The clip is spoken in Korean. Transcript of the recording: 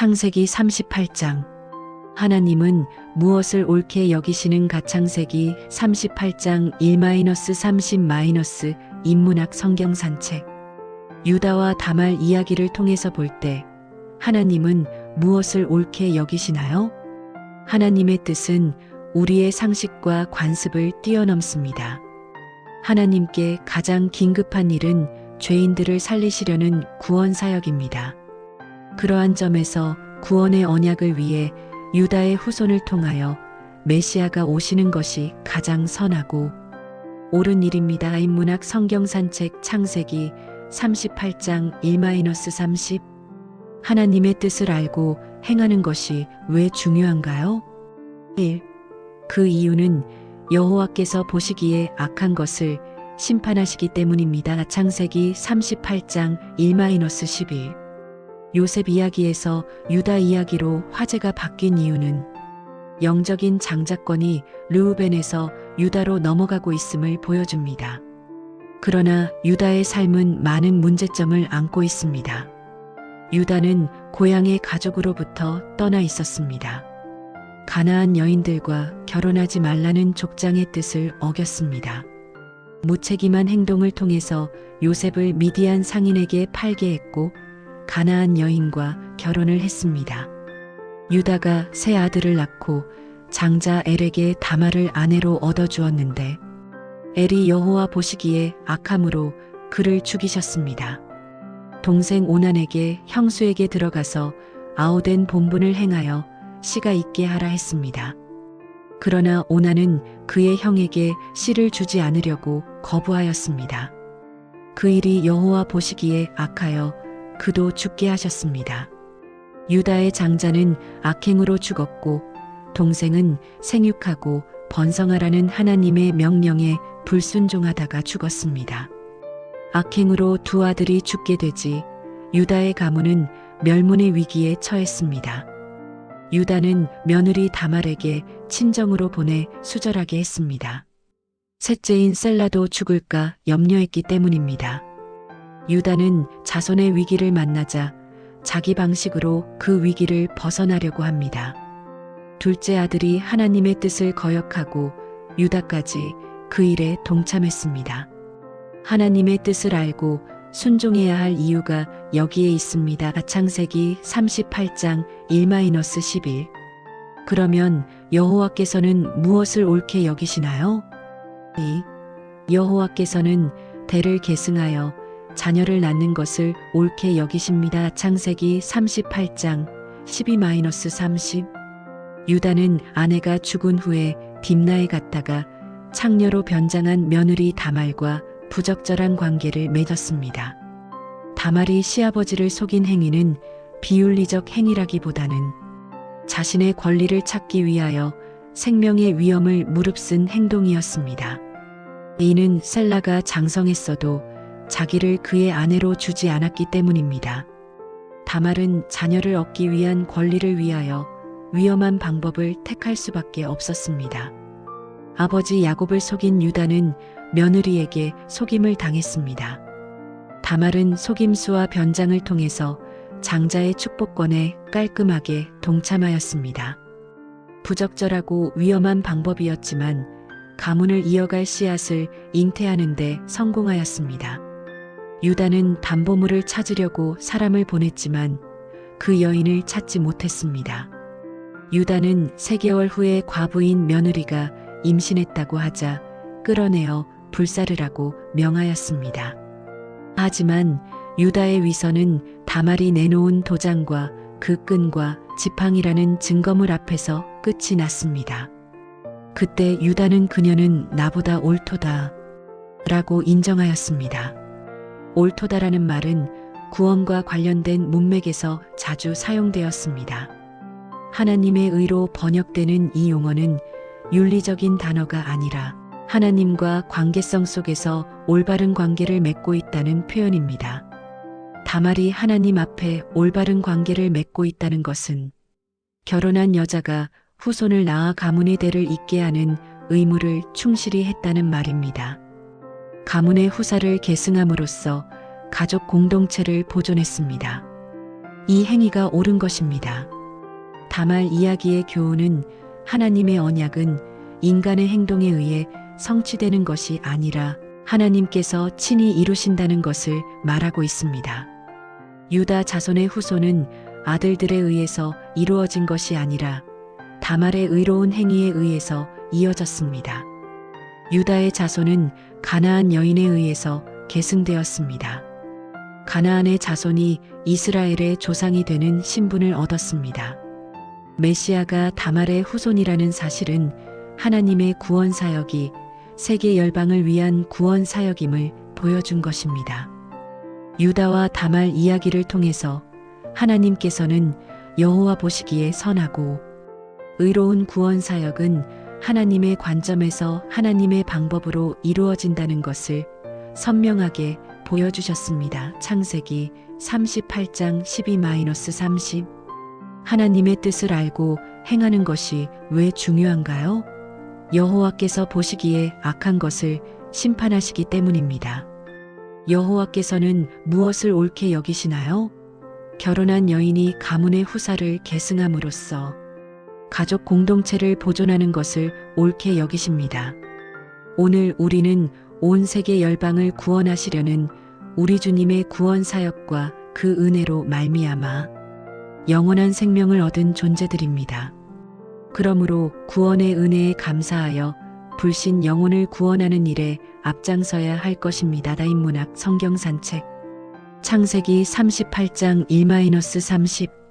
창세기 38장. 하나님은 무엇을 옳게 여기시는가. 창세기 38장 1-30- 인문학 성경 산책. 유다와 다말 이야기를 통해서 볼 때 하나님은 무엇을 옳게 여기시나요? 하나님의 뜻은 우리의 상식과 관습을 뛰어넘습니다. 하나님께 가장 긴급한 일은 죄인들을 살리시려는 구원 사역입니다. 그러한 점에서 구원의 언약을 위해 유다의 후손을 통하여 메시아가 오시는 것이 가장 선하고 옳은 일입니다. 인문학 성경 산책. 창세기 38장 1-30. 하나님의 뜻을 알고 행하는 것이 왜 중요한가요? 1. 그 이유는 여호와께서 보시기에 악한 것을 심판하시기 때문입니다. 창세기 38장 1-11. 요셉 이야기에서 유다 이야기로 화제가 바뀐 이유는 영적인 장자권이 르우벤에서 유다로 넘어가고 있음을 보여줍니다. 그러나 유다의 삶은 많은 문제점을 안고 있습니다. 유다는 고향의 가족으로부터 떠나 있었습니다. 가나안 여인들과 결혼하지 말라는 족장의 뜻을 어겼습니다. 무책임한 행동을 통해서 요셉을 미디안 상인에게 팔게 했고 가나안 여인과 결혼을 했습니다. 유다가 세 아들을 낳고 장자 엘에게 다말을 아내로 얻어주었는데 엘이 여호와 보시기에 악함으로 그를 죽이셨습니다. 동생 오난에게 형수에게 들어가서 아우된 본분을 행하여 씨가 있게 하라 했습니다. 그러나 오난은 그의 형에게 씨를 주지 않으려고 거부하였습니다. 그 일이 여호와 보시기에 악하여 그도 죽게 하셨습니다. 유다의 장자는 악행으로 죽었고 동생은 생육하고 번성하라는 하나님의 명령에 불순종하다가 죽었습니다. 악행으로 두 아들이 죽게 되지 유다의 가문은 멸문의 위기에 처했습니다. 유다는 며느리 다말에게 친정으로 보내 수절하게 했습니다. 셋째인 셀라도 죽을까 염려했기 때문입니다. 유다는 자손의 위기를 만나자 자기 방식으로 그 위기를 벗어나려고 합니다. 둘째 아들이 하나님의 뜻을 거역하고 유다까지 그 일에 동참했습니다. 하나님의 뜻을 알고 순종해야 할 이유가 여기에 있습니다. 창세기 38장 1-11. 그러면 여호와께서는 무엇을 옳게 여기시나요? 2. 여호와께서는 대를 계승하여 자녀를 낳는 것을 옳게 여기십니다. 창세기 38장 12-30. 유다는 아내가 죽은 후에 딥나에 갔다가 창녀로 변장한 며느리 다말과 부적절한 관계를 맺었습니다. 다말이 시아버지를 속인 행위는 비윤리적 행위라기보다는 자신의 권리를 찾기 위하여 생명의 위험을 무릅쓴 행동이었습니다. 이는 셀라가 장성했어도 자기를 그의 아내로 주지 않았기 때문입니다. 다말은 자녀를 얻기 위한 권리를 위하여 위험한 방법을 택할 수밖에 없었습니다. 아버지 야곱을 속인 유다는 며느리에게 속임을 당했습니다. 다말은 속임수와 변장을 통해서 장자의 축복권에 깔끔하게 동참하였습니다. 부적절하고 위험한 방법이었지만 가문을 이어갈 씨앗을 잉태하는 데 성공하였습니다. 유다는 담보물을 찾으려고 사람을 보냈지만 그 여인을 찾지 못했습니다. 유다는 3개월 후에 과부인 며느리가 임신했다고 하자 끌어내어 불사르라고 명하였습니다. 하지만 유다의 위선은 다말이 내놓은 도장과 그 끈과 지팡이라는 증거물 앞에서 끝이 났습니다. 그때 유다는 그녀는 나보다 옳도다 라고 인정하였습니다. 옳도다라는 말은 구원과 관련된 문맥에서 자주 사용되었습니다. 하나님의 의로 번역되는 이 용어는 윤리적인 단어가 아니라 하나님과 관계성 속에서 올바른 관계를 맺고 있다는 표현입니다. 다말이 하나님 앞에 올바른 관계를 맺고 있다는 것은 결혼한 여자가 후손을 낳아 가문의 대를 잇게 하는 의무를 충실히 했다는 말입니다. 가문의 후사를 계승함으로써 가족 공동체를 보존했습니다. 이 행위가 옳은 것입니다. 다말 이야기의 교훈은 하나님의 언약은 인간의 행동에 의해 성취되는 것이 아니라 하나님께서 친히 이루신다는 것을 말하고 있습니다. 유다 자손의 후손은 아들들에 의해서 이루어진 것이 아니라 다말의 의로운 행위에 의해서 이어졌습니다. 유다의 자손은 가나안 여인에 의해서 계승되었습니다. 가나안의 자손이 이스라엘의 조상이 되는 신분을 얻었습니다. 메시아가 다말의 후손이라는 사실은 하나님의 구원 사역이 세계 열방을 위한 구원 사역임을 보여준 것입니다. 유다와 다말 이야기를 통해서 하나님께서는 여호와 보시기에 선하고 의로운 구원 사역은 하나님의 관점에서 하나님의 방법으로 이루어진다는 것을 선명하게 보여주셨습니다. 창세기 38장 12-30. 하나님의 뜻을 알고 행하는 것이 왜 중요한가요? 여호와께서 보시기에 악한 것을 심판하시기 때문입니다. 여호와께서는 무엇을 옳게 여기시나요? 결혼한 여인이 가문의 후사를 계승함으로써 가족 공동체를 보존하는 것을 옳게 여기십니다. 오늘 우리는 온 세계 열방을 구원하시려는 우리 주님의 구원 사역과 그 은혜로 말미암아 영원한 생명을 얻은 존재들입니다. 그러므로 구원의 은혜에 감사하여 불신 영혼을 구원하는 일에 앞장서야 할 것입니다. 다인문학 성경 산책 창세기 38장 1-30